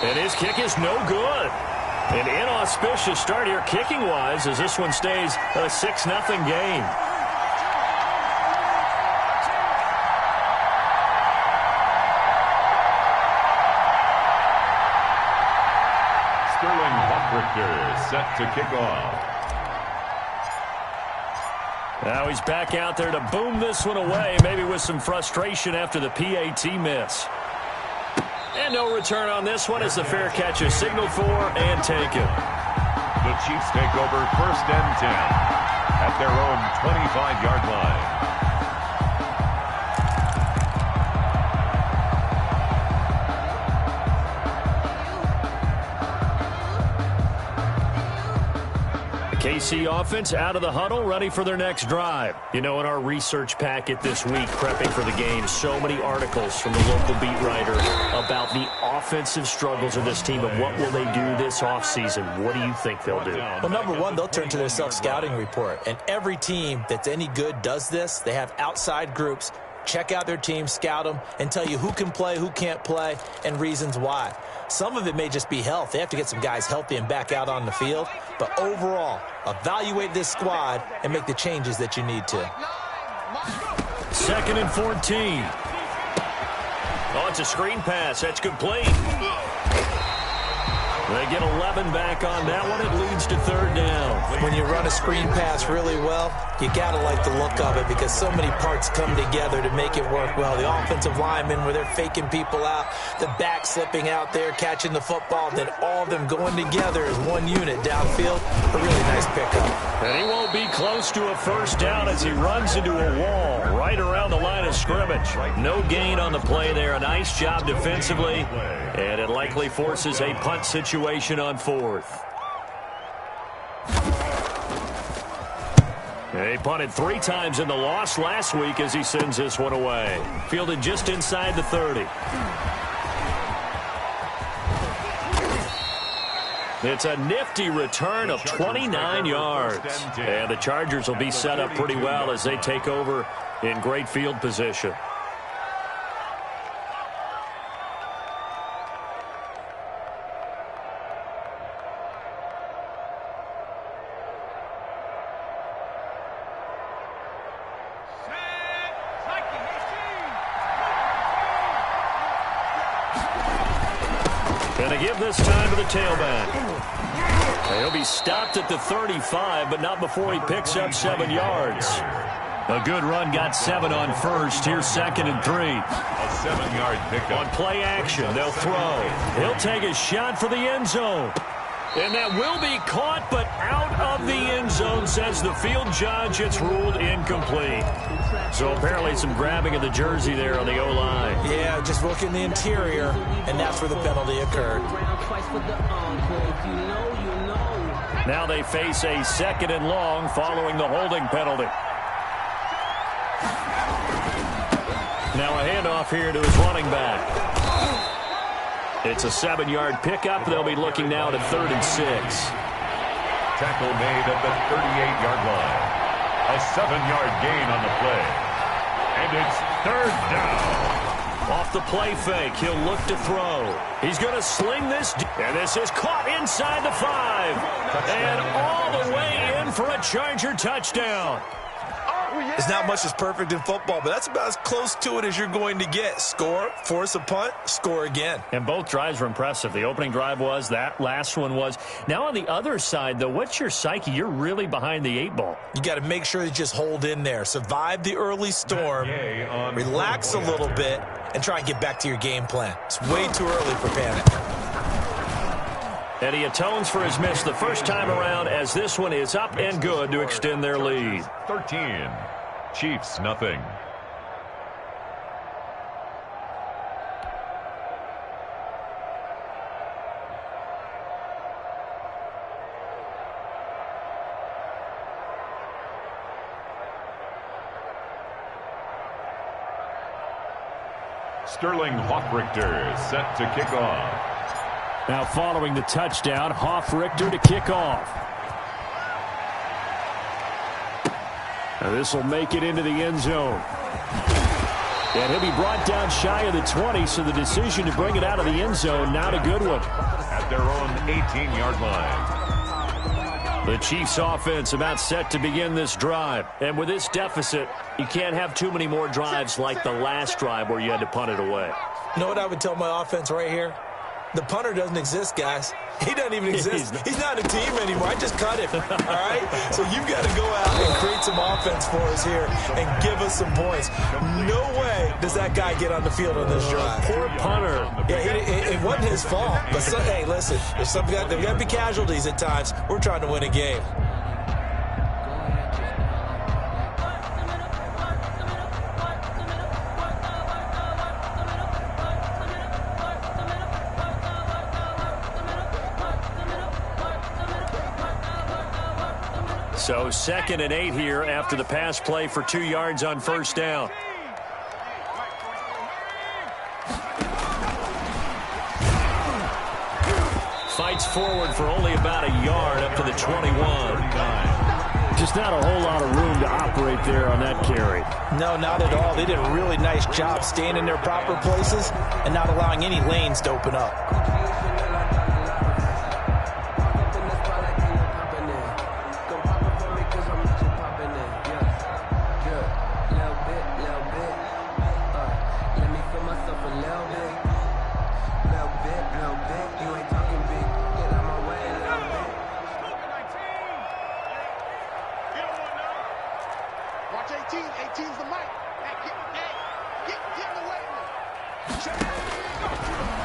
And his kick is no good. An inauspicious start here kicking-wise as this one stays a 6-0 game. Set to kick off. Now he's back out there to boom this one away, maybe with some frustration after the PAT miss. And no return on this one as the fair catch is signaled for and taken. The Chiefs take over 1st and 10 at their own 25-yard line. KC offense out of the huddle, ready for their next drive. You know, in our research packet this week, prepping for the game, so many articles from the local beat writer about the offensive struggles of this team and what will they do this offseason. What do you think they'll do? Well, number one, they'll turn to their self-scouting report. And every team that's any good does this. They have outside groups. Check out their team, scout them, and tell you who can play, who can't play, and reasons why. Some of it may just be health. They have to get some guys healthy and back out on the field. But overall, evaluate this squad and make the changes that you need to. 2nd and 14. Oh, it's a screen pass. That's complete. They get 11 back on that one. It leads to 3rd down. When you run a screen pass really well, you got to like the look of it because so many parts come together to make it work well. The offensive linemen, where they're faking people out, the back slipping out there, catching the football, then all of them going together as one unit downfield. A really nice pickup. And he won't be close to a 1st down as he runs into a wall right around the line of scrimmage. No gain on the play there. A nice job defensively, and it likely forces a punt situation on 4th. He punted 3 times in the loss last week as he sends this one away. Fielded just inside the 30. It's a nifty return of 29 yards. And the Chargers will be set up pretty well as they take over in great field position. Gonna give this time to the tailback. He'll be stopped at the 35, but not before he picks up 7 yards. A good run got 7 on 1st. Here's 2nd and 3. A 7-yard pickup. On play action, they'll throw. He'll take a shot for the end zone. And that will be caught, but out of the end zone, says the field judge. It's ruled incomplete. So apparently some grabbing of the jersey there on the O-line. Yeah, just look in the interior, and that's where the penalty occurred. Now they face a 2nd and long following the holding penalty. Now a handoff here to his running back. It's a 7-yard pickup. They'll be looking now to 3rd and 6. Tackle made at the 38-yard line. A 7-yard gain on the play. And it's 3rd down. Off the play fake, he'll look to throw. He's going to sling this, and this is caught inside the 5. And all the way in for a Charger touchdown. There's not much that's perfect in football, but that's about as close to it as you're going to get. Score, force a punt, score again. And both drives were impressive. The opening drive was, that last one was. Now on the other side, though, what's your psyche? You're really behind the 8 ball. You got to make sure you just hold in there. Survive the early storm, relax a little bit, and try and get back to your game plan. It's way too early for panic. And he atones for his miss the first time around as this one is up and good to extend their lead. 13. Chiefs, nothing. Sterling Hoffrichter set to kick off. Now following the touchdown, Hoffrichter to kick off. Now this will make it into the end zone. And he'll be brought down shy of the 20, so the decision to bring it out of the end zone, not a good one. At their own 18-yard line. The Chiefs offense about set to begin this drive. And with this deficit, you can't have too many more drives like the last drive where you had to punt it away. You know what I would tell my offense right here? The punter doesn't exist, guys. He doesn't even exist. He's not a team anymore. I just cut him, all right? So you've got to go out and create some offense for us here and give us some points. No way does that guy get on the field on this drive. Poor punter. Yeah, it wasn't his fault. But, hey, listen, there's got to be casualties at times. We're trying to win a game. So 2nd and 8 here after the pass play for 2 yards on first down. Fights forward for only about a yard up to the 21. Just not a whole lot of room to operate there on that carry. No, not at all. They did a really nice job staying in their proper places and not allowing any lanes to open up.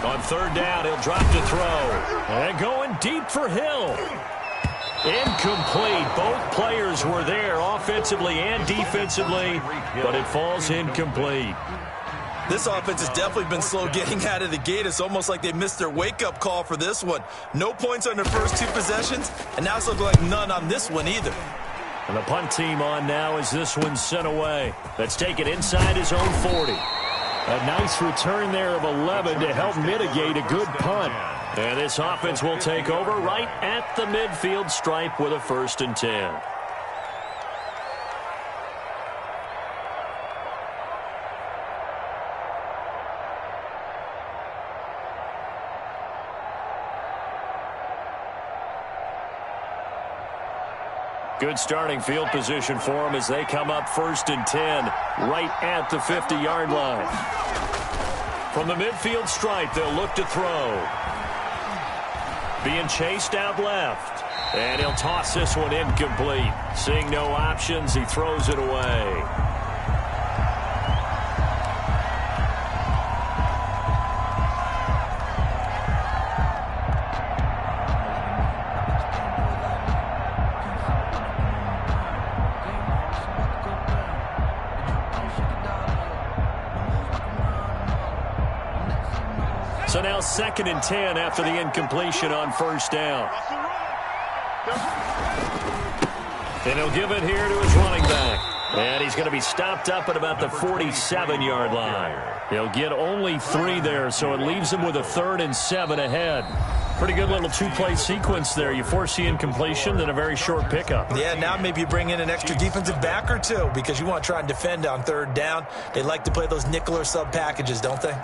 On 3rd down, he'll drop to throw. And going deep for Hill. Incomplete. Both players were there offensively and defensively, but it falls incomplete. This offense has definitely been slow getting out of the gate. It's almost like they missed their wake-up call for this one. No points on their first 2 possessions, and now it's looking like none on this one either. And the punt team on now as this one's sent away. Let's take it inside his own 40. A nice return there of 11 to help mitigate a good punt. And this offense will take over right at the midfield stripe with a 1st and 10. Good starting field position for them as they come up 1st and 10 right at the 50-yard line. From the midfield stripe, they'll look to throw. Being chased out left. And he'll toss this one incomplete. Seeing no options, he throws it away. So now 2nd and 10 after the incompletion on 1st down. And he'll give it here to his running back. And he's going to be stopped up at about the 47-yard line. He'll get only 3 there, so it leaves him with a 3rd and 7 ahead. Pretty good little 2-play sequence there. You force the incompletion, then a very short pickup. Yeah, now maybe you bring in an extra defensive back or 2 because you want to try and defend on 3rd down. They like to play those nickel or sub packages, don't they?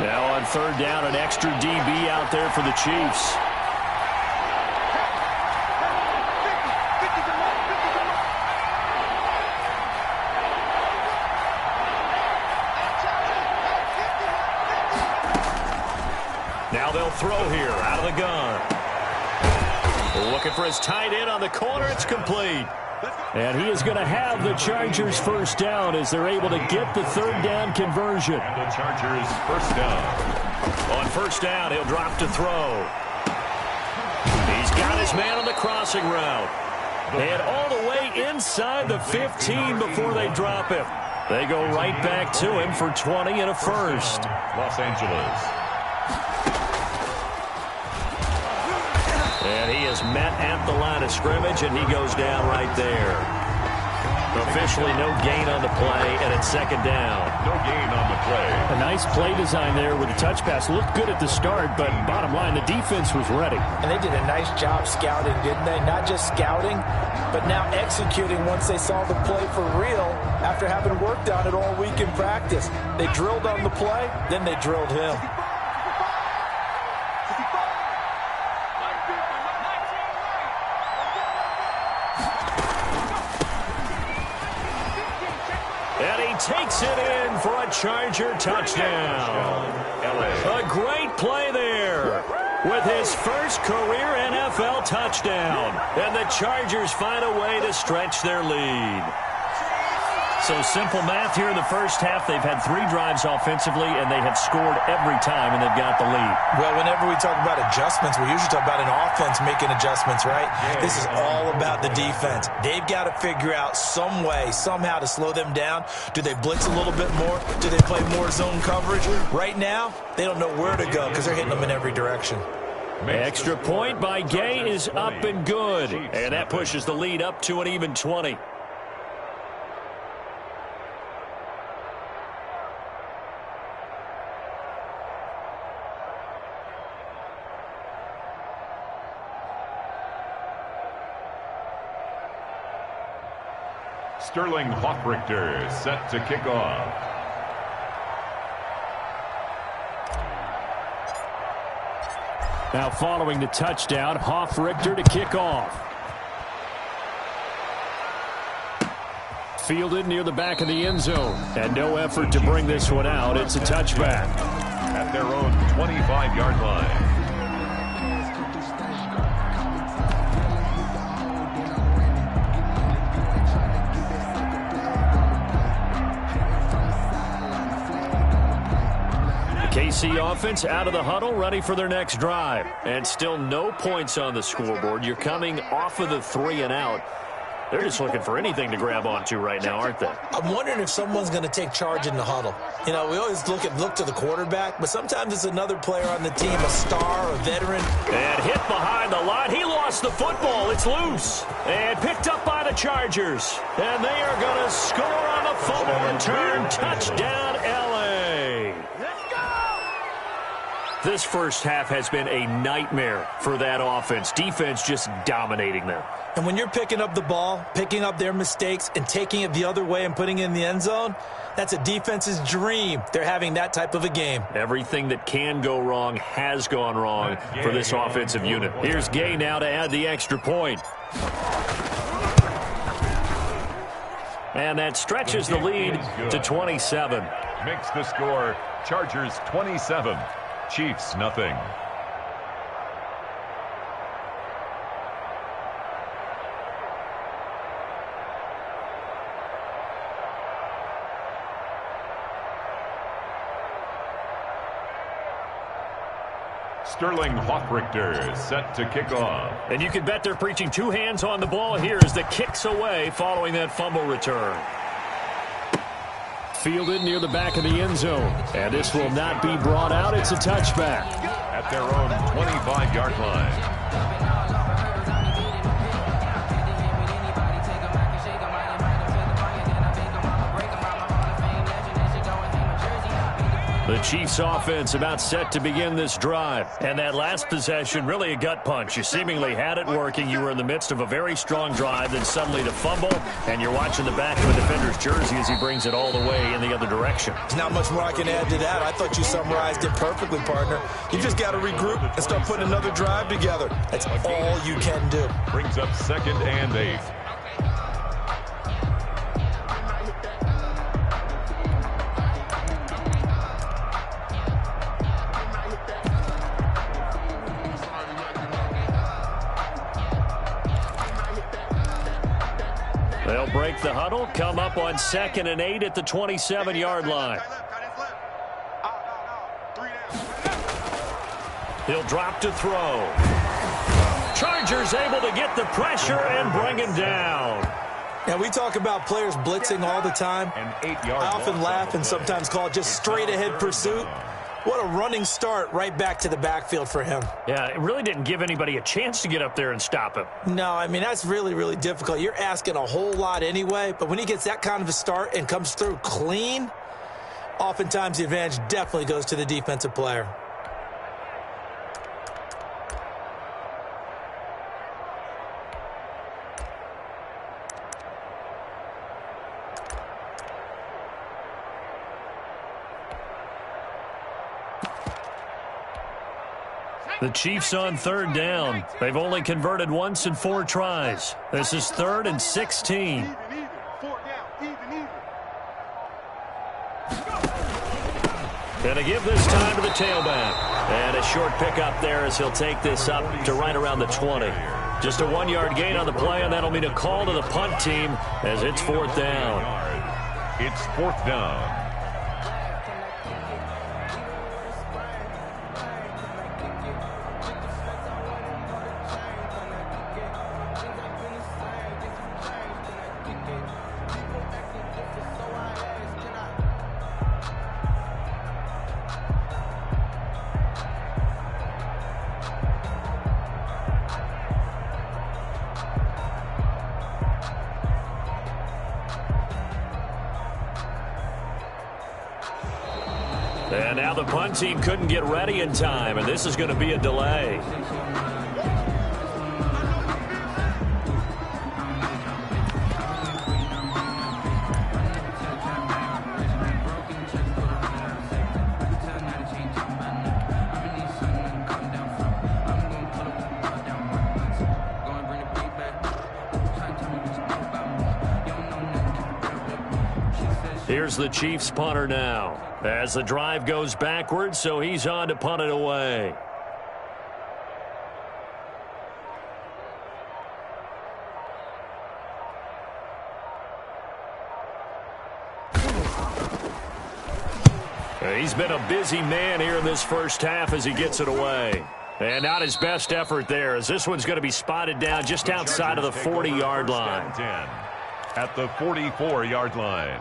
Now on 3rd down, an extra DB out there for the Chiefs. Now they'll throw here out of the gun. Looking for his tight end on the corner. It's complete. And he is going to have the Chargers 1st down as they're able to get the 3rd down conversion. And the Chargers 1st down. On 1st down, he'll drop to throw. He's got his man on the crossing route. And all the way inside the 15 before they drop him. They go right back to him for 20 and a 1st. Los Angeles. And he is met at the line of scrimmage, and he goes down right there. Officially no gain on the play, and it's second down. No gain on the play. A nice play design there with the touch pass. Looked good at the start, but bottom line, the defense was ready. And they did a nice job scouting, didn't they? Not just scouting, but now executing once they saw the play for real after having worked on it all week in practice. They drilled on the play, then they drilled him. And he takes it in for a Charger touchdown. A great play there with his first career NFL touchdown. And the Chargers find a way to stretch their lead. So simple math here in the first half. They've had 3 drives offensively, and they have scored every time, and they've got the lead. Well, whenever we talk about adjustments, we usually talk about an offense making adjustments, right? This is all about the defense. They've got to figure out some way, somehow to slow them down. Do they blitz a little bit more? Do they play more zone coverage? Right now, they don't know where to go because they're hitting them in every direction. Extra point by Gay is up and good. And that pushes the lead up to an even 20. Sterling Hoffrichter set to kick off. Now following the touchdown, Hoffrichter to kick off. Fielded near the back of the end zone. And no effort to bring this one out. It's a touchback. At their own 25-yard line. KC offense out of the huddle, ready for their next drive. And still no points on the scoreboard. You're coming off of the 3 and out. They're just looking for anything to grab onto right now, aren't they? I'm wondering if someone's going to take charge in the huddle. You know, we always look to the quarterback, but sometimes it's another player on the team, a star, a veteran. And hit behind the line. He lost the football. It's loose. And picked up by the Chargers. And they are going to score on the fumble return. Touchdown, L.A. This first half has been a nightmare for that offense. Defense just dominating them. And when you're picking up the ball, picking up their mistakes, and taking it the other way and putting it in the end zone, that's a defense's dream. They're having that type of a game. Everything that can go wrong has gone wrong for this offensive unit. Here's Gay now to add the extra point. And that stretches the lead to 27. Makes the score Chargers 27. Chiefs nothing. Sterling Hoffrichter set to kick off. And you can bet they're preaching 2 hands on the ball here as the kicks away following that fumble return. Fielded near the back of the end zone. And this will not be brought out. It's a touchback. At their own 25-yard line. The Chiefs offense about set to begin this drive. And that last possession, really a gut punch. You seemingly had it working. You were in the midst of a very strong drive, then suddenly to fumble, and you're watching the back of a defender's jersey as he brings it all the way in the other direction. There's not much more I can add to that. I thought you summarized it perfectly, partner. You just got to regroup and start putting another drive together. That's all you can do. Brings up 2nd and 8. They'll break the huddle, come up on 2nd and 8 at the 27-yard line. He'll drop to throw. Chargers able to get the pressure and bring him down. Now, we talk about players blitzing all the time. I often laugh and sometimes call it just straight-ahead pursuit. What a running start right back to the backfield for him. Yeah, it really didn't give anybody a chance to get up there and stop him. No, I mean, that's really, really difficult. You're asking a whole lot anyway, but when he gets that kind of a start and comes through clean, oftentimes the advantage definitely goes to the defensive player. The Chiefs on third down. They've only converted once in 4 tries. This is 3rd and 16. Gonna give this time to the tailback. And a short pickup there as he'll take this up to right around the 20. Just a 1-yard gain on the play, and that'll mean a call to the punt team as it's 4th down. It's 4th down. And now the punt team couldn't get ready in time, and this is going to be a delay. Here's the Chiefs punter now as the drive goes backwards, so he's on to punt it away. He's been a busy man here in this first half as he gets it away. And not his best effort there, as this one's going to be spotted down just outside of the 40-yard line. At the 44-yard line.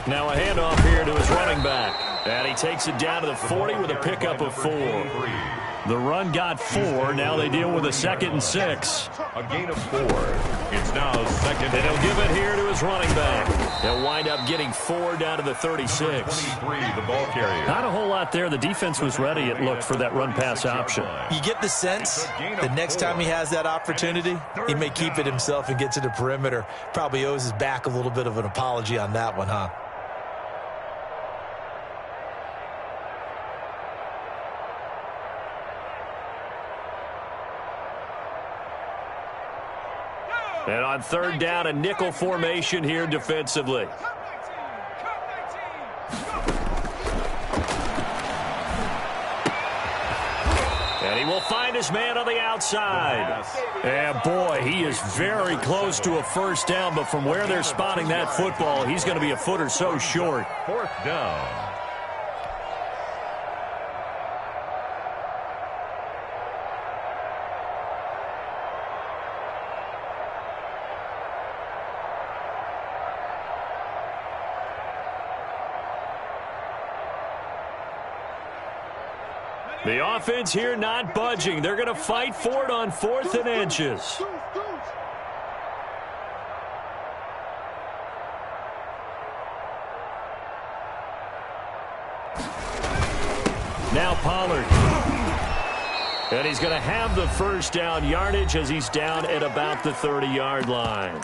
Now a handoff here to his running back. And he takes it down to the 40 with a pickup of 4. The run got 4. Now they deal with a 2nd and 6. A gain of 4. It's now 2nd. And he'll give it here to his running back. They'll wind up getting 4 down to the 36. 23, the ball carrier. Not a whole lot there. The defense was ready, it looked, for that run-pass option. You get the sense the next time he has that opportunity, he may keep it himself and get to the perimeter. Probably owes his back a little bit of an apology on that one, huh? And on third down, a nickel formation here defensively. And he will find his man on the outside. And boy, he is very close to a first down, but from where they're spotting that football, he's going to be a foot or so short. 4th down. The offense here not budging. They're going to fight for it on 4th and inches. Now Pollard. And he's going to have the first down yardage as he's down at about the 30-yard line.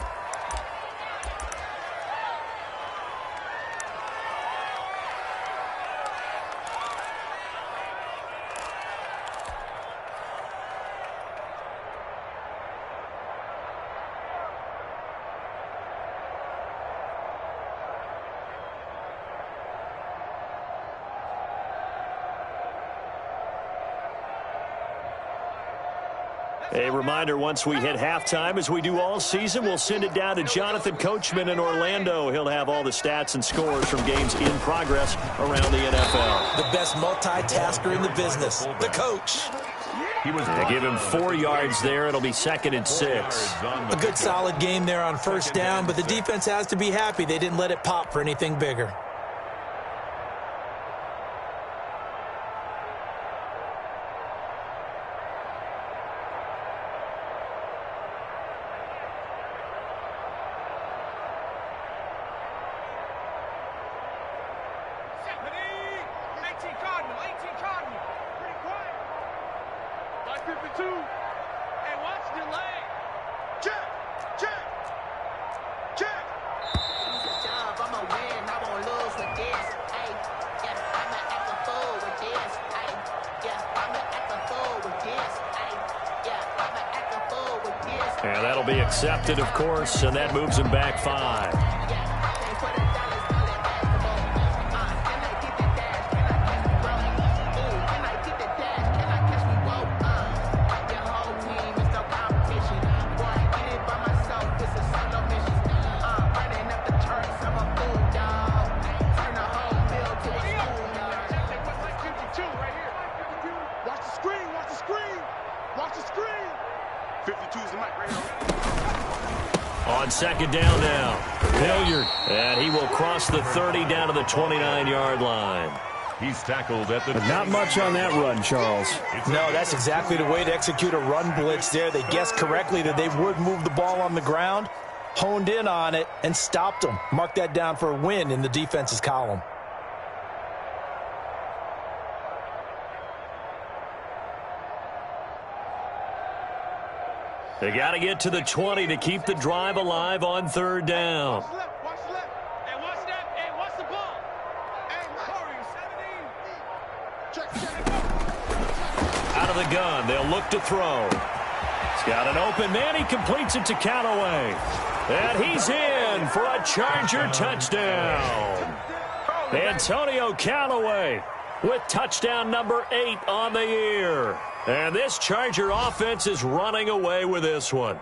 A reminder, once we hit halftime, as we do all season, we'll send it down to Jonathan Coachman in Orlando. He'll have all the stats and scores from games in progress around the NFL. The best multitasker in the business, the coach. They give him 4 yards there. It'll be 2nd and 6. A good solid game there on first down, but the defense has to be happy they didn't let it pop for anything bigger. And that'll be accepted, of course, and that moves him back 5. On 2nd down now, Hilliard, and he will cross the 30 down to the 29-yard line. He's tackled at the... But not much on that run, Charles. No, that's exactly the way to execute a run blitz there. They guessed correctly that they would move the ball on the ground, honed in on it, and stopped them. Mark that down for a win in the defense's column. They got to get to the 20 to keep the drive alive on 3rd down. Out of the gun, they'll look to throw. He's got an open man. He completes it to Callaway. And he's in for a Charger touchdown. Antonio Callaway with touchdown number 8 on the year. And this Charger offense is running away with this one.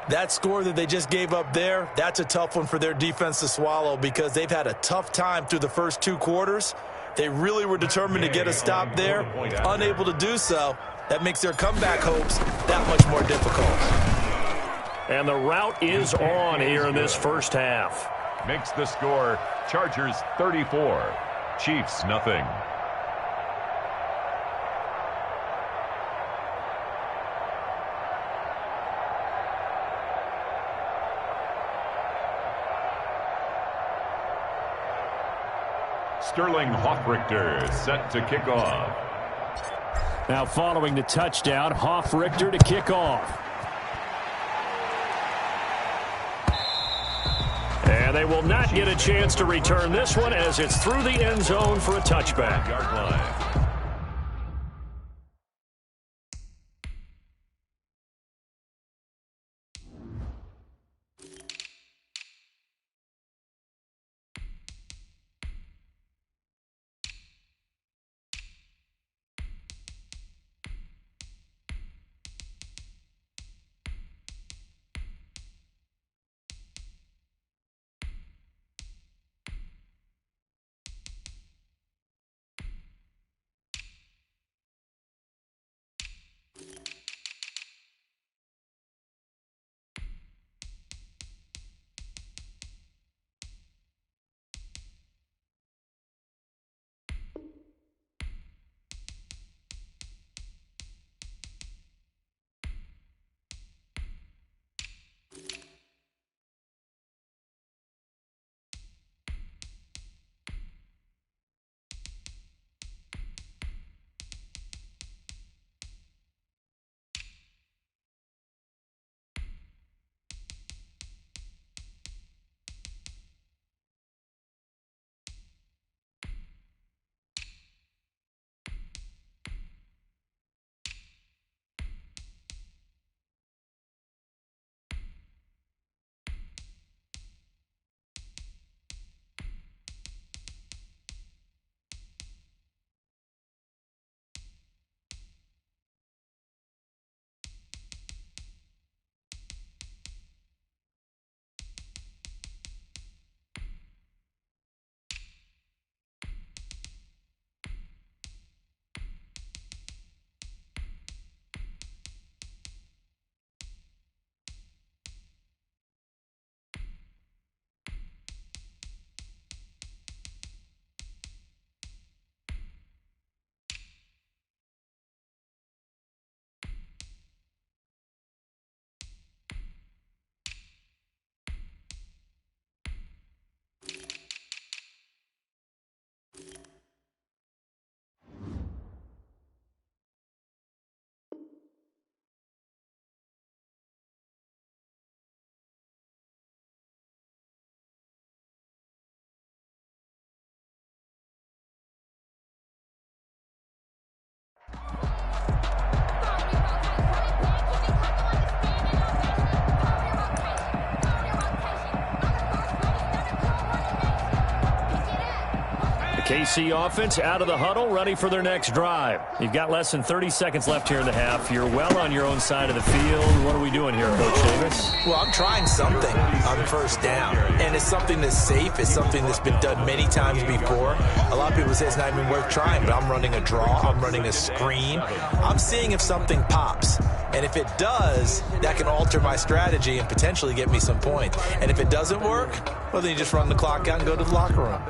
That score that they just gave up there, that's a tough one for their defense to swallow because they've had a tough time through the first 2 quarters. They really were determined to get a stop there, unable to do so. That makes their comeback hopes that much more difficult. And the route is on here in this first half. Makes the score Chargers 34, Chiefs nothing. Sterling Hoffrichter set to kick off. Now following the touchdown, Hoffrichter to kick off. And they will not get a chance to return this one as it's through the end zone for a touchback. Yard line. KC offense out of the huddle, ready for their next drive. You've got less than 30 seconds left here in the half. You're well on your own side of the field. What are we doing here, Coach Davis? Well, I'm trying something on first down, and it's something that's safe. It's something that's been done many times before. A lot of people say it's not even worth trying, but I'm running a draw. I'm running a screen. I'm seeing if something pops. And if it does, that can alter my strategy and potentially get me some points. And if it doesn't work, well, then you just run the clock out and go to the locker room.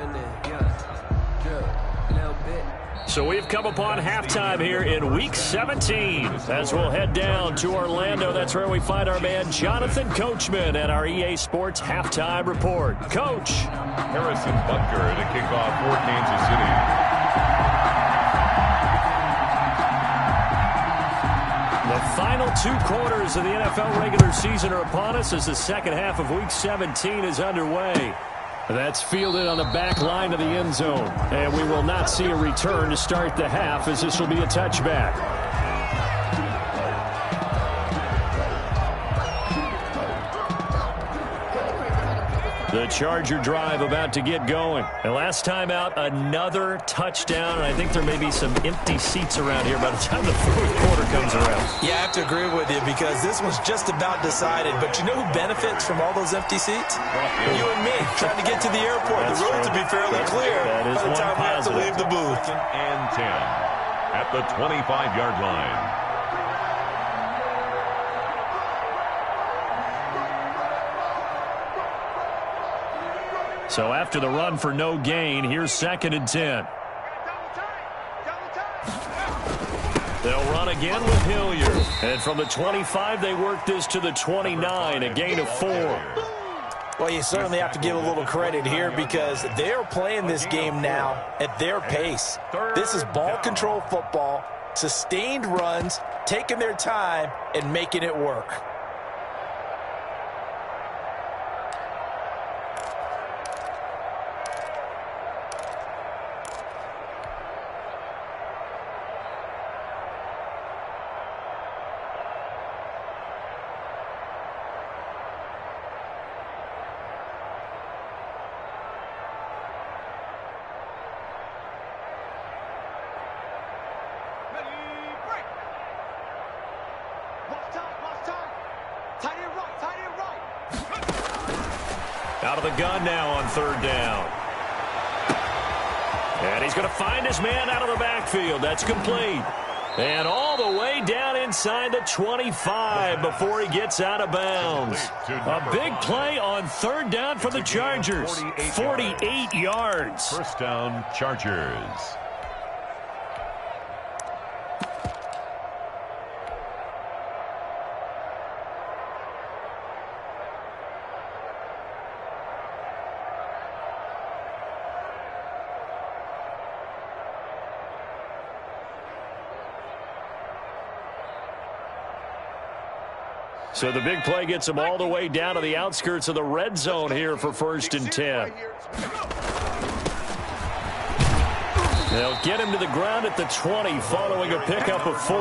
So we've come upon halftime here in Week 17 as we'll head down to Orlando. That's where we find our man Jonathan Coachman at our EA Sports Halftime Report. Coach. Harrison Butker to kick off for Kansas City. The final 2 quarters of the NFL regular season are upon us as the second half of Week 17 is underway. That's fielded on the back line of the end zone. And we will not see a return to start the half as this will be a touchback. The Charger drive about to get going. And last time out, another touchdown. And I think there may be some empty seats around here by the time the fourth quarter comes around. Yeah, I have to agree with you because this one's just about decided. But you know who benefits from all those empty seats? You and me, trying to get to the airport. That's the roads will be fairly clear by the time we have to leave the booth. 2nd and 10 at the 25-yard line. So after the run for no gain, here's 2nd and 10. They'll run again with Hilliard. And from the 25, they work this to the 29, a gain of 4. Well, you certainly have to give a little credit here because they're playing this game now at their pace. This is ball control football, sustained runs, taking their time, and making it work. Out of the gun now on 3rd down. And he's going to find his man out of the backfield. That's complete. And all the way down inside the 25 before he gets out of bounds. A big play on 3rd down for the Chargers. 48 yards. First down, Chargers. So the big play gets them all the way down to the outskirts of the red zone here for 1st and 10. They'll get him to the ground at the 20 following a pickup of 4.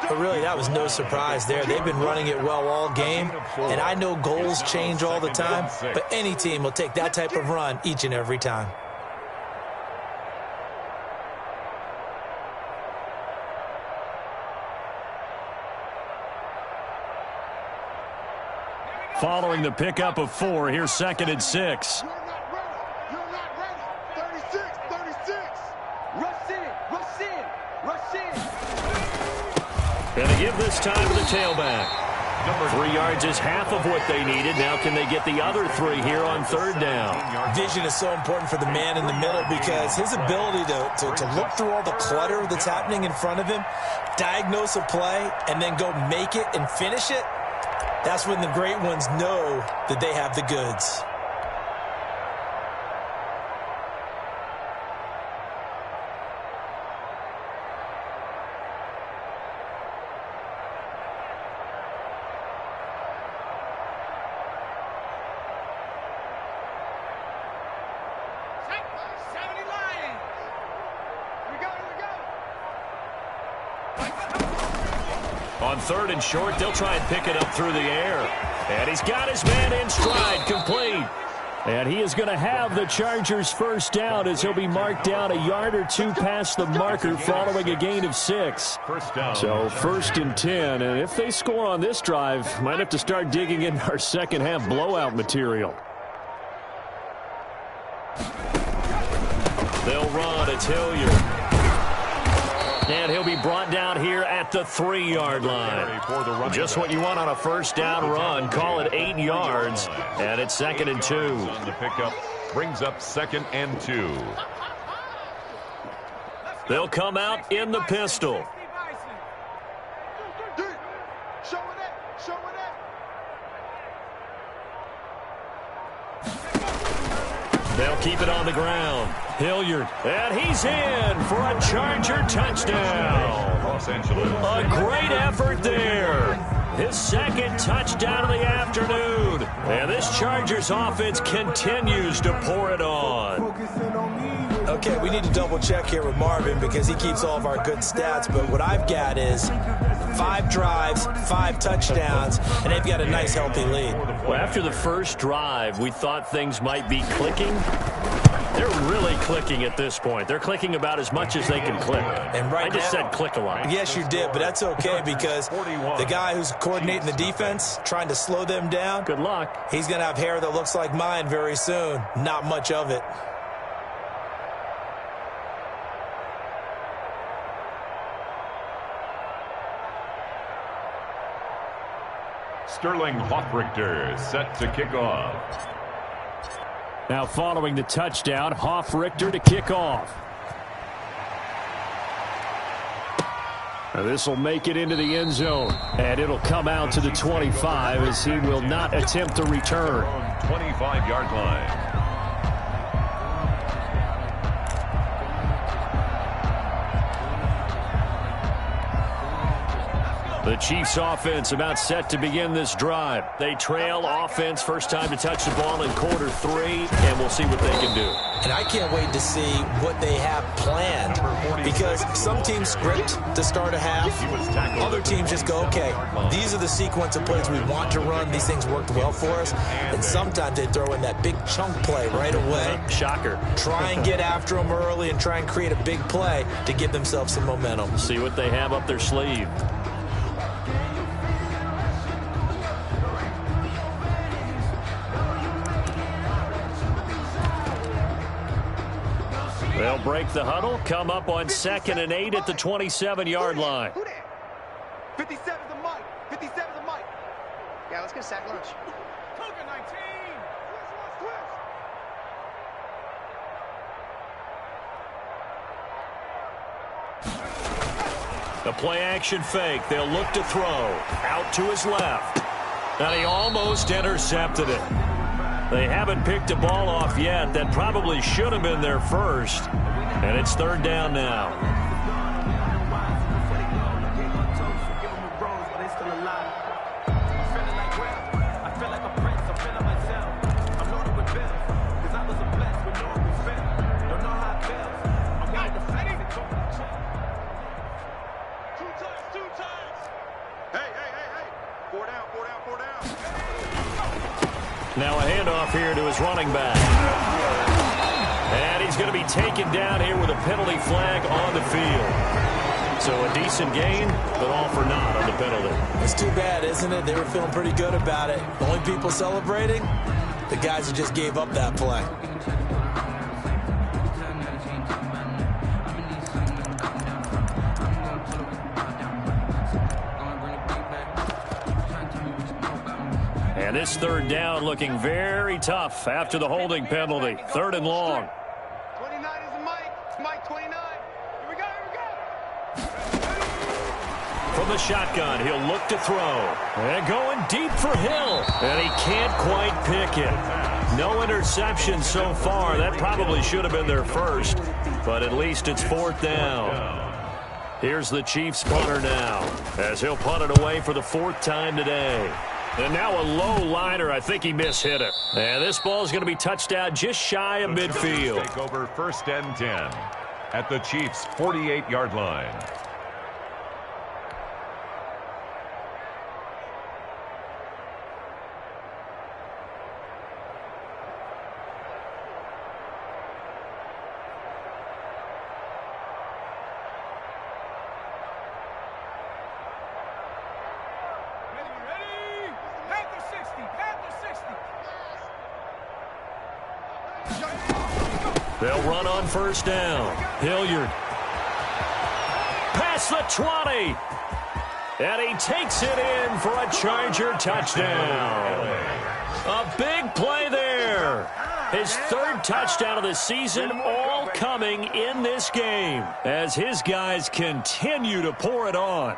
But really, that was no surprise there. They've been running it well all game, and I know goals change all the time, but any team will take that type of run each and every time. Following the pickup of 4, here's 2nd and 6. You're not ready. 36, 36. Rush in. And they give this time to the tailback. 3 yards is half of what they needed. Now can they get the other 3 here on 3rd down? Vision is so important for the man in the middle because his ability to look through all the clutter that's happening in front of him, diagnose a play, and then go make it and finish it, that's when the great ones know that they have the goods. On 3rd and short, they'll try and pick it up through the air. And he's got his man in stride, complete. And he is going to have the Chargers first down as he'll be marked down a yard or two past the marker following a gain of 6. First down. So 1st and 10, and if they score on this drive, might have to start digging in our second half blowout material. They'll run. It's Hilliard. And he'll be brought down here at the 3-yard line. Just what you want on a first down run. Call it 8 yards. And it's 2nd and 2. On the pickup brings up 2nd and 2. They'll come out in the pistol. They'll keep it on the ground. Hilliard, and he's in for a Charger touchdown. Los Angeles. A great effort there. His 2nd touchdown of the afternoon. And this Chargers offense continues to pour it on. Okay, we need to double check here with Marvin because he keeps all of our good stats, but what I've got is 5 drives, 5 touchdowns, and they've got a nice healthy lead. Well, after the first drive, we thought things might be clicking. They're really clicking at this point. They're clicking about as much as they can click. And right I just now, said click a lot. Yes, you did, but that's okay because the guy who's coordinating the defense, trying to slow them down, Good luck. he's going to have hair that looks like mine very soon. Not much of it. Sterling Hoffrichter set to kick off. Now following the touchdown, Hoffrichter to kick off. This will make it into the end zone, and it'll come out to the 25 as he will not attempt to return. 25-yard line. The Chiefs offense about set to begin this drive. They trail offense, first time to touch the ball in quarter 3, and we'll see what they can do. And I can't wait to see what they have planned because some teams script to start a half. Other teams just go, okay, these are the sequence of plays we want to run. These things worked well for us. And sometimes they throw in that big chunk play right away. Shocker. Try and get after them early and try and create a big play to give themselves some momentum. See what they have up their sleeve. They'll break the huddle, come up on 2nd and 8 at the 27-yard line. 57's the mic. 57's the mic. Yeah, let's get a sack lunch. Cougar 19. A play-action fake. They'll look to throw. Out to his left. And he almost intercepted it. They haven't picked a ball off yet. That probably should have been their first. And it's 3rd down now. Now a handoff here to his running back. And he's going to be taken down here with a penalty flag on the field. So a decent gain, but all for naught on the penalty. It's too bad, isn't it? They were feeling pretty good about it. The only people celebrating, the guys who just gave up that play. And this 3rd down looking very tough after the holding penalty. 3rd and long. 29 is the mic. Mic 29. Here we go. From the shotgun, he'll look to throw. And going deep for Hill. And he can't quite pick it. No interception so far. That probably should have been their first. But at least it's 4th down. Here's the Chiefs punter now, as he'll punt it away for the 4th time today. And now a low liner. I think he mishit it. And this ball is going to be touched out just shy of midfield. Take over 1st and 10 at the Chiefs' 48-yard line. They'll run on first down. Hilliard. Past the 20. And he takes it in for a Charger touchdown. A big play there. His third touchdown of the season, all coming in this game as his guys continue to pour it on.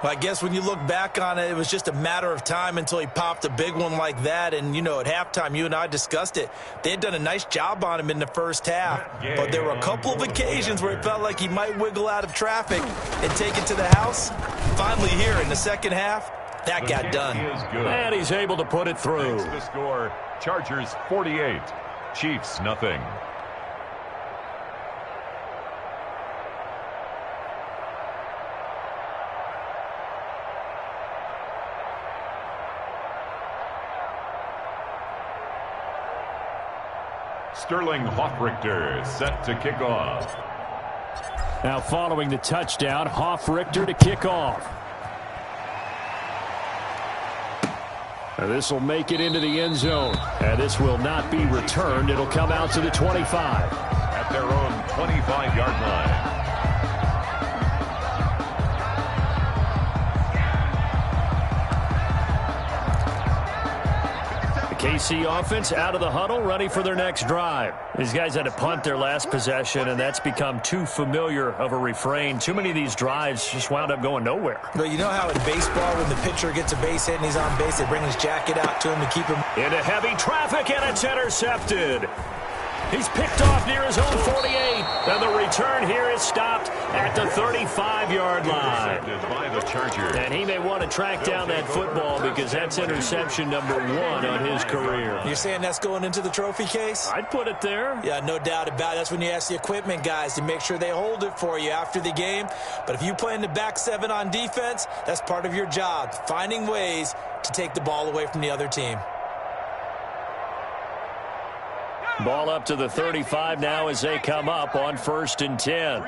Well, I guess when you look back on it, it was just a matter of time until he popped a big one like that. And, you know, at halftime, you and I discussed it. They had done a nice job on him in the first half. But there were a couple of occasions where it felt like he might wiggle out of traffic and take it to the house. Finally here in the second half, that got done. And he's able to put it through. The score, Chargers 48, Chiefs nothing. Sterling Hoffrichter set to kick off. Now following the touchdown, Hoffrichter to kick off. This will make it into the end zone. And this will not be returned. It'll come out to the 25. At their own 25-yard line. KC offense out of the huddle, ready for their next drive. These guys had to punt their last possession, and that's become too familiar of a refrain. Too many of these drives just wound up going nowhere. But you know how in baseball, when the pitcher gets a base hit and he's on base, they bring his jacket out to him to keep him into heavy traffic, and it's intercepted. He's picked off near his own 48, and the return here is stopped at the 35-yard line. By the Chargers. And he may want to track down that football because that's interception number 1 on his career. You're saying that's going into the trophy case? I'd put it there. Yeah, no doubt about it. That's when you ask the equipment guys to make sure they hold it for you after the game. But if you play in the back 7 on defense, that's part of your job, finding ways to take the ball away from the other team. Ball up to the 35 now as they come up on 1st and 10.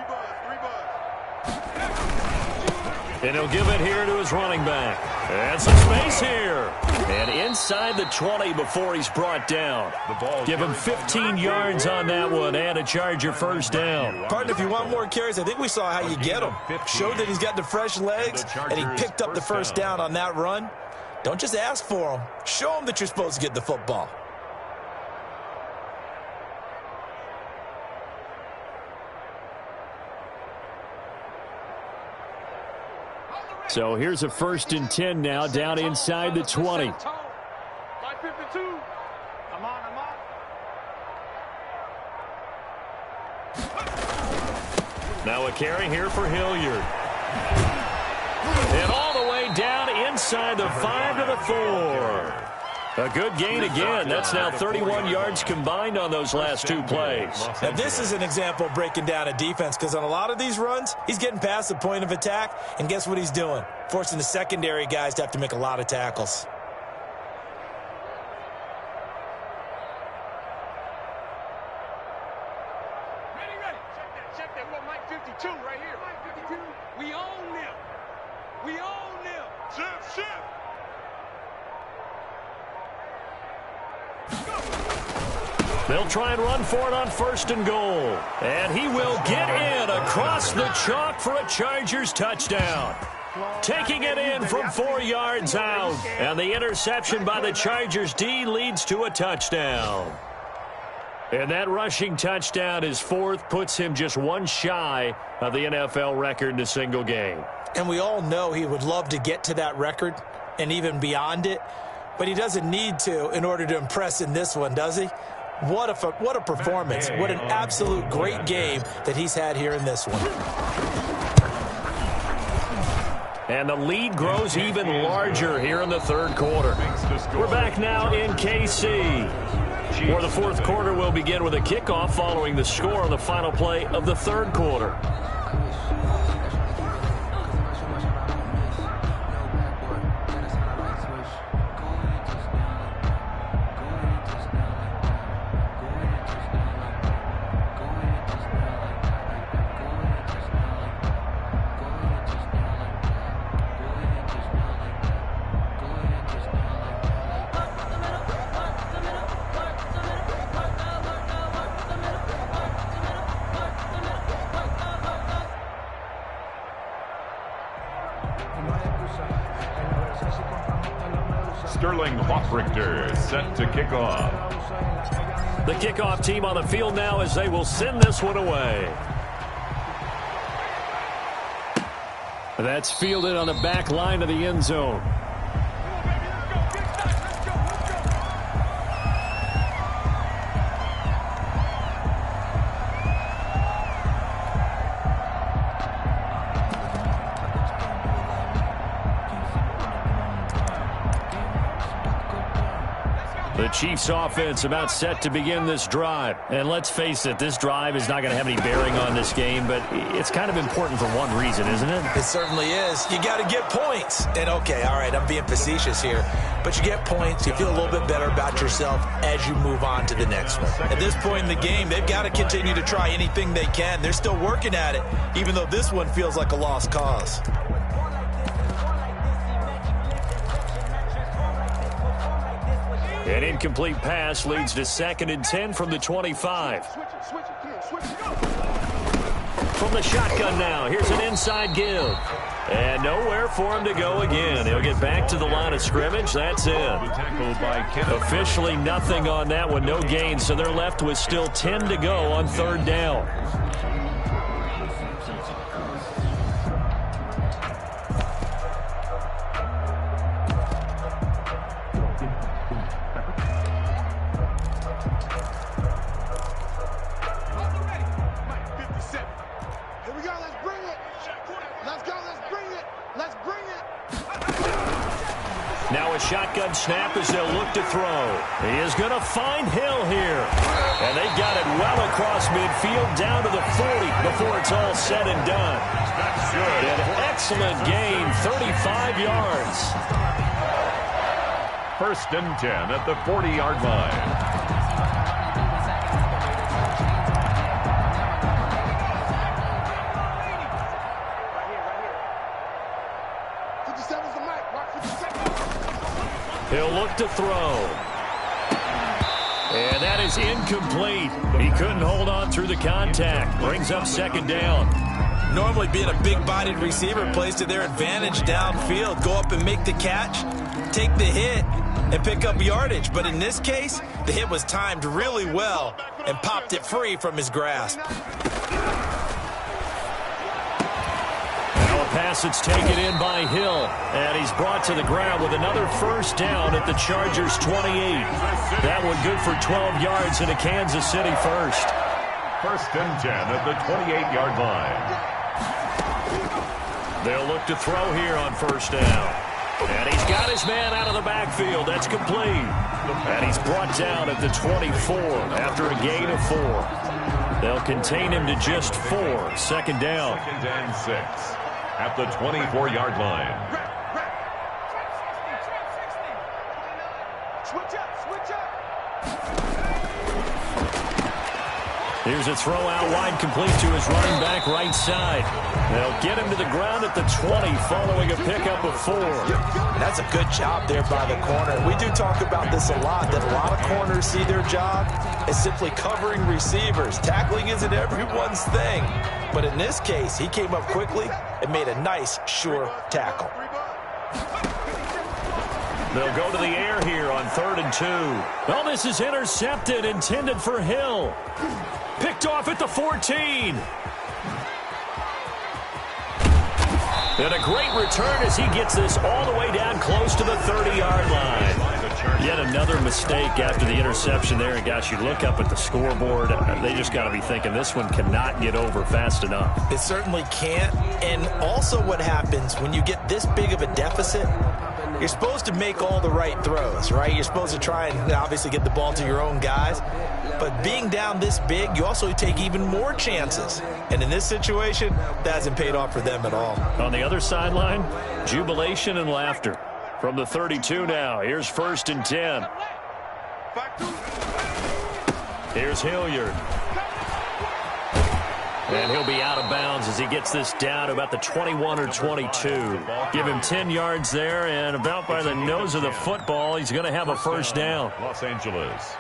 And he'll give it here to his running back. And some space here. And inside the 20 before he's brought down. Give him 15 yards on that one and a Charger first down. Partner, if you want more carries, I think we saw how you get him. Showed that he's got the fresh legs, and he picked up the first down on that run. Don't just ask for him. Show him that you're supposed to get the football. So here's a 1st and 10 now down inside the 20. Now a carry here for Hilliard. And all the way down inside the 5 to the 4. A good gain again. That's now 31 yards combined on those last 2 plays. Now, this is an example of breaking down a defense because on a lot of these runs, he's getting past the point of attack, and guess what he's doing? Forcing the secondary guys to have to make a lot of tackles. Ready. Check that. Well, Mike 52 right here. Mike 52. We own them. Shift. They'll try and run for it on 1st and goal. And he will get in across the chalk for a Chargers touchdown. Taking it in from 4 yards out. And the interception by the Chargers D leads to a touchdown. And that rushing touchdown, his 4th, puts him just 1 shy of the NFL record in a single game. And we all know he would love to get to that record and even beyond it. But he doesn't need to in order to impress in this one, does he? What a performance. What an absolute great game that he's had here in this one. And the lead grows even larger here in the 3rd quarter. We're back now in KC, where the 4th quarter will begin with a kickoff following the score on the final play of the 3rd quarter. Sterling Hofrichter set to kick off. The kickoff team on the field now as they will send this one away. That's fielded on the back line of the end zone. The Chiefs offense about set to begin this drive. And let's face it, this drive is not going to have any bearing on this game, but it's kind of important for one reason, isn't it? It certainly is. You got to get points. And okay, all right, I'm being facetious here, but you get points, you feel a little bit better about yourself as you move on to the next one. At this point in the game, they've got to continue to try anything they can. They're still working at it, even though this one feels like a lost cause. An incomplete pass leads to 2nd and 10 from the 25. From the shotgun now, here's an inside give. And nowhere for him to go again. He'll get back to the line of scrimmage. That's it. Officially nothing on that one, no gain. So they're left with still 10 to go on 3rd down. Now a shotgun snap as they'll look to throw. He is going to find Hill here. And they've got it well across midfield down to the 40 before it's all said and done. That's good. An excellent gain, 35 yards. 1st and 10 at the 40-yard line. He'll look to throw. And that is incomplete. He couldn't hold on through the contact. Brings up 2nd down. Normally being a big-bodied receiver plays to their advantage downfield. Go up and make the catch, take the hit, and pick up yardage. But in this case, the hit was timed really well and popped it free from his grasp. Pass that's taken in by Hill, and he's brought to the ground with another 1st down at the Chargers' 28. That one good for 12 yards and a Kansas City first. 1st and 10 at the 28-yard line. They'll look to throw here on 1st down. And he's got his man out of the backfield. That's complete. And he's brought down at the 24 after a gain of 4. They'll contain him to just 4. 2nd down. 2nd and 6. At the 24-yard line. Here's a throw out wide, complete to his running back right side. They'll get him to the ground at the 20 following a pickup of 4. That's a good job there by the corner. We do talk about this a lot, that a lot of corners see their job as simply covering receivers. Tackling isn't everyone's thing. But in this case, he came up quickly and made a nice, sure tackle. They'll go to the air here on 3rd and 2. Well, this is intercepted, intended for Hill. Picked off at the 14. And a great return as he gets this all the way down close to the 30-yard line. Yet another mistake after the interception there. And, gosh, you look up at the scoreboard, they just got to be thinking this one cannot get over fast enough. It certainly can't. And also what happens when you get this big of a deficit, you're supposed to make all the right throws, right? You're supposed to try and obviously get the ball to your own guys. But being down this big, you also take even more chances. And in this situation, that hasn't paid off for them at all. On the other sideline, jubilation and laughter. From the 32 now, here's 1st and 10. Here's Hilliard. And he'll be out of bounds as he gets this down to about the 21 or 22. Give him 10 yards there, and about by the nose of the football, he's going to have a 1st down. Los Angeles.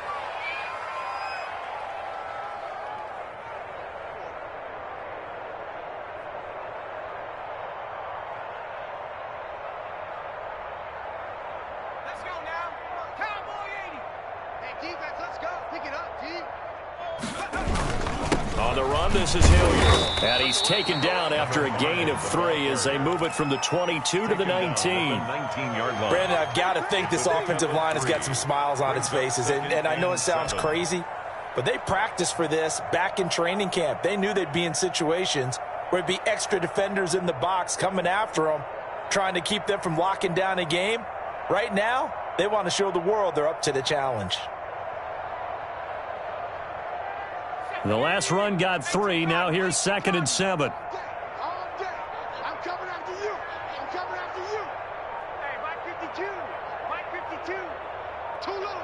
On the run, this is Hilliard. And he's taken down after a gain of 3 as they move it from the 22 to the 19. Brandon, I've got to think this offensive line has got some smiles on its faces. And I know it sounds crazy, but they practiced for this back in training camp. They knew they'd be in situations where it'd be extra defenders in the box coming after them, trying to keep them from locking down a game. Right now, they want to show the world they're up to the challenge. The last run got 3. Now here's 2nd and 7. I'm coming after you. I'm coming after you. Hey, Mike 52. Too low.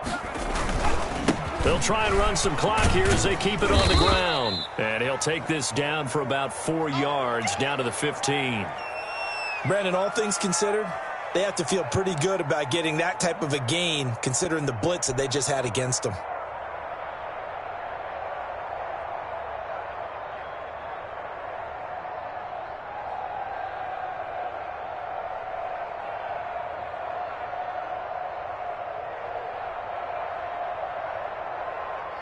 They'll try and run some clock here as they keep it on the ground. And he'll take this down for about 4 yards, down to the 15. Brandon, all things considered, they have to feel pretty good about getting that type of a gain, considering the blitz that they just had against them.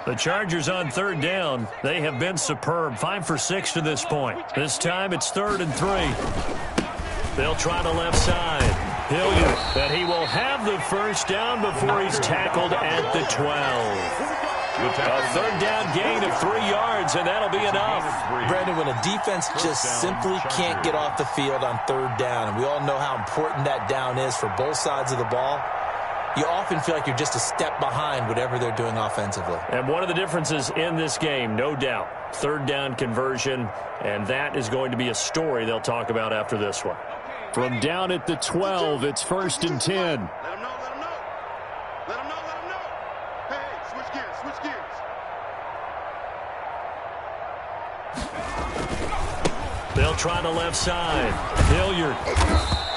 The Chargers on 3rd down. They have been superb. 5 for 6 to this point. This time it's 3rd and 3. They'll try the left side. Hilliard, and he will have the first down before he's tackled at the 12. A 3rd down gain of 3 yards, and that'll be enough. Brandon, when a defense just simply can't get off the field on 3rd down, and we all know how important that down is for both sides of the ball, you often feel like you're just a step behind whatever they're doing offensively. And one of the differences in this game, no doubt, 3rd down conversion, and that is going to be a story they'll talk about after this one. From down at the 12, it's 1st and 10. Let him know. Hey, switch gears. They'll try the left side. Hilliard.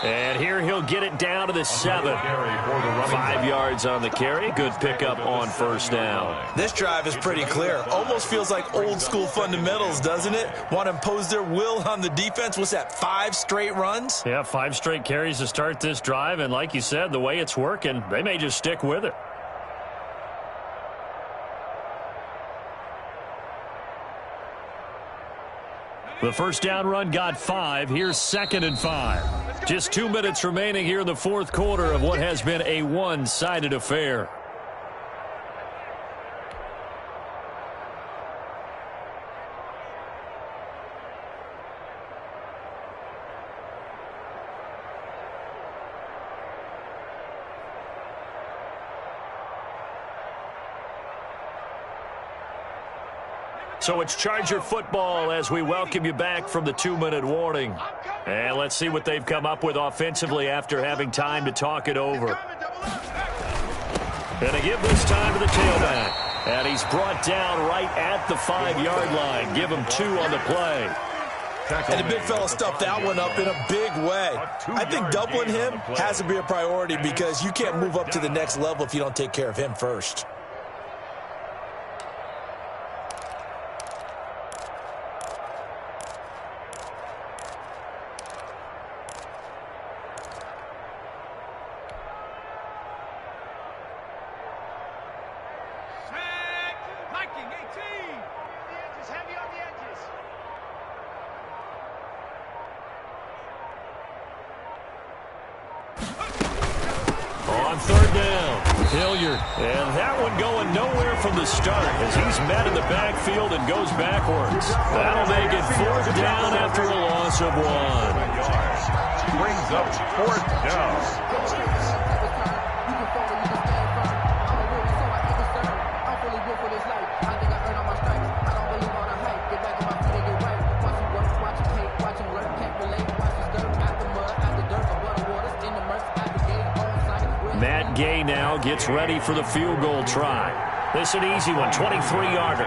And here he'll get it down to the 7. 5 yards on the carry. Good pickup on 1st down. This drive is pretty clear. Almost feels like old school fundamentals, doesn't it? Want to impose their will on the defense. What's that, 5 straight runs? Yeah, 5 straight carries to start this drive. And like you said, the way it's working, they may just stick with it. The 1st down run got 5. Here's 2nd and 5. Just 2 minutes remaining here in the 4th quarter of what has been a one-sided affair. So it's Charger football as we welcome you back from the 2-minute warning. And let's see what they've come up with offensively after having time to talk it over. Going to give this time to the tailback. And he's brought down right at the 5-yard line. Give him 2 on the play. And the big fella stuffed that one up in a big way. I think doubling him has to be a priority because you can't move up to the next level if you don't take care of him first. On 3rd down, Hilliard. And that one going nowhere from the start as he's met in the backfield and goes backwards. That'll make it 4th down after a loss of 1. Brings up 4th down. Matt Gay now gets ready for the field goal try. This is an easy one, 23-yarder.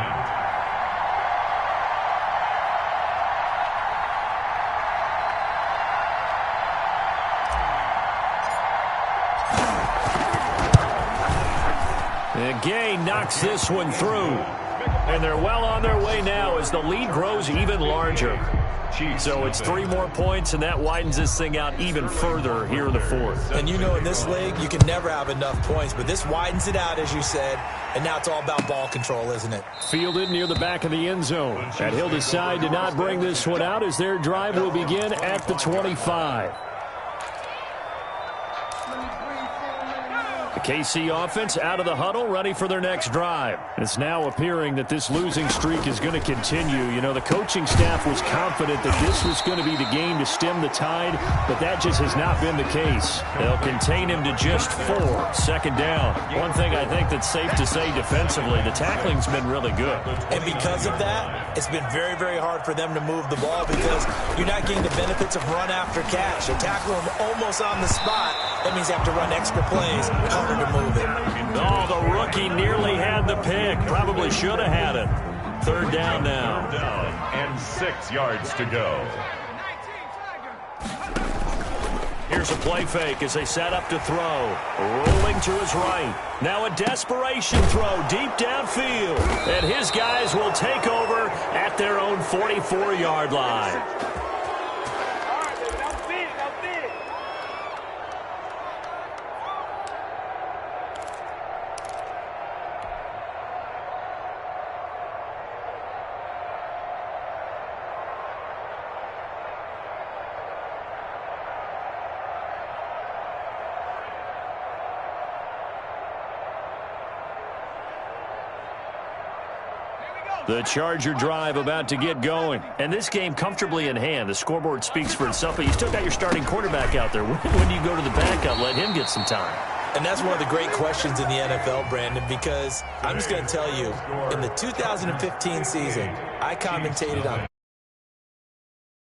And Gay knocks this one through. And they're well on their way now as the lead grows even larger. Chiefs. So it's 3 more points, and that widens this thing out even further here in the fourth. And you know in this league, you can never have enough points, but this widens it out, as you said, and now it's all about ball control, isn't it? Fielded near the back of the end zone. And he'll decide to not bring this one out as their drive will begin at the 25. The KC offense out of the huddle, ready for their next drive. It's now appearing that this losing streak is going to continue. You know, the coaching staff was confident that this was going to be the game to stem the tide, but that just has not been the case. They'll contain him to just 4. Second down. One thing I think that's safe to say defensively, the tackling's been really good. And because of that, it's been very, very hard for them to move the ball because you're not getting the benefits of run after catch. They tackle him almost on the spot. That means they have to run extra plays. Harder to move it. Oh, the rookie nearly had the pick. Probably should have had it. Third down now. And 6 yards to go. Here's a play fake as they set up to throw. Rolling to his right. Now a desperation throw deep downfield. And his guys will take over at their own 44-yard line. The Charger drive about to get going. And this game comfortably in hand. The scoreboard speaks for itself, but you still got your starting quarterback out there. When do you go to the backup? Let him get some time. And that's one of the great questions in the NFL, Brandon, because I'm just going to tell you, in the 2015 season, I commentated on